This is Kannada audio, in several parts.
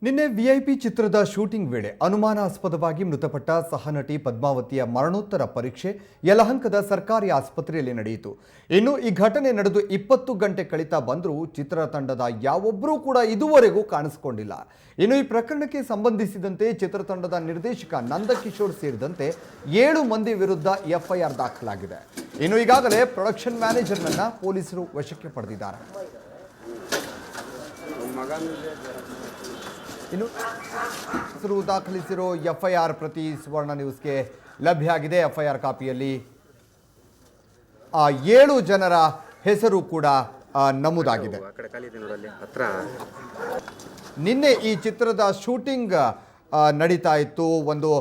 ನಿನ್ನೆ ವಿಐಪಿ ಚಿತ್ರದ ಶೂಟಿಂಗ್ ವೇಳೆ ಅನುಮಾನಾಸ್ಪದವಾಗಿ ಮೃತಪಟ್ಟ ಸಹನಟಿ ಪದ್ಮಾವತಿಯ ಮರಣೋತ್ತರ ಪರೀಕ್ಷೆ ಯಲಹಂಕದ ಸರ್ಕಾರಿ ಆಸ್ಪತ್ರೆಯಲ್ಲಿ ನಡೆಯಿತು. ಇನ್ನು ಈ ಘಟನೆ ನಡೆದು 20 ಗಂಟೆ ಕಳಿತಾ ಬಂದರೂ ಚಿತ್ರತಂಡದ ಯಾವೊಬ್ಬರೂ ಕೂಡ ಇದುವರೆಗೂ ಕಾಣಿಸಿಕೊಂಡಿಲ್ಲ. ಇನ್ನು ಈ ಪ್ರಕರಣಕ್ಕೆ ಸಂಬಂಧಿಸಿದಂತೆ ಚಿತ್ರತಂಡದ ನಿರ್ದೇಶಕ ನಂದಕಿಶೋರ್ ಸೇರಿದಂತೆ 7 ಮಂದಿ ವಿರುದ್ಧ ಎಫ್ಐಆರ್ ದಾಖಲಾಗಿದೆ. ಇನ್ನು ಈಗಾಗಲೇ ಪ್ರೊಡಕ್ಷನ್ ಮ್ಯಾನೇಜರ್ನನ್ನ ಪೊಲೀಸರು ವಶಕ್ಕೆ ಪಡೆದಿದ್ದಾರೆ. ಇನ್ನು ಹೆಸರು ದಾಖಲಿಸಿರೋ ಎಫ್ಐಆರ್ ಪ್ರತಿ ಸುವರ್ಣ ನ್ಯೂಸ್ಗೆ ಲಭ್ಯ ಆಗಿದೆ. ಎಫ್ಐಆರ್ ಕಾಪಿಯಲ್ಲಿ 7 ಜನರ ಹೆಸರು ಕೂಡ ನಮೂದಾಗಿದೆ. ನಿನ್ನೆ ಈ ಚಿತ್ರದ ಶೂಟಿಂಗ್ ನಡೀತಾ ಇತ್ತು. ಒಂದು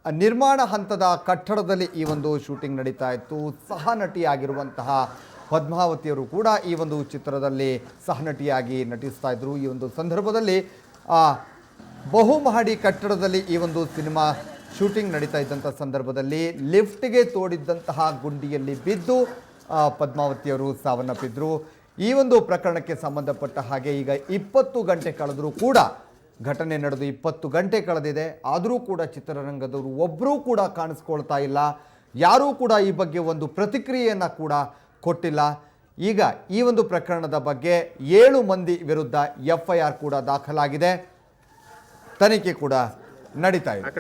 ನಿರ್ಮಾಣ ಹಂತದ ಕಟ್ಟಡದಲ್ಲಿ ಈ ಒಂದು ಶೂಟಿಂಗ್ ನಡೀತಾ ಇತ್ತು. ಸಹನಟಿಯಾಗಿರುವಂತಹ ಪದ್ಮಾವತಿಯವರು ಕೂಡ ಈ ಒಂದು ಚಿತ್ರದಲ್ಲಿ ಸಹನಟಿಯಾಗಿ ನಟಿಸ್ತಾ ಇದ್ರು. ಈ ಒಂದು ಸಂದರ್ಭದಲ್ಲಿ ಬಹುಮಹಡಿ ಕಟ್ಟಡದಲ್ಲಿ ಈ ಒಂದು ಸಿನಿಮಾ ಶೂಟಿಂಗ್ ನಡೀತಾ ಇದ್ದಂಥ ಸಂದರ್ಭದಲ್ಲಿ ಲಿಫ್ಟ್ಗೆ ತೋಡಿದ್ದಂತಹ ಗುಂಡಿಯಲ್ಲಿ ಬಿದ್ದು ಪದ್ಮಾವತಿಯವರು ಸಾವನ್ನಪ್ಪಿದ್ರು. ಈ ಒಂದು ಪ್ರಕರಣಕ್ಕೆ ಸಂಬಂಧಪಟ್ಟ ಹಾಗೆ ಈಗ 20 ಗಂಟೆ ಕಳೆದರೂ ಕೂಡ, ಘಟನೆ ನಡೆದು 20 ಗಂಟೆ ಕಳೆದಿದೆ, ಆದರೂ ಕೂಡ ಚಿತ್ರರಂಗದವರು ಒಬ್ಬರೂ ಕೂಡ ಕಾಣಿಸ್ಕೊಳ್ತಾ ಇಲ್ಲ. ಯಾರೂ ಕೂಡ ಈ ಬಗ್ಗೆ ಒಂದು ಪ್ರತಿಕ್ರಿಯೆಯನ್ನು ಕೂಡ ಕೊಟ್ಟಿಲ್ಲ. ಈಗ ಈ ಒಂದು ಪ್ರಕರಣದ ಬಗ್ಗೆ 7 ಮಂದಿ ವಿರುದ್ಧ ಎಫ್ಐಆರ್ ಕೂಡ ದಾಖಲಾಗಿದೆ. ತನಿಖೆ ಕೂಡ ನಡೀತಾ ಇದೆ.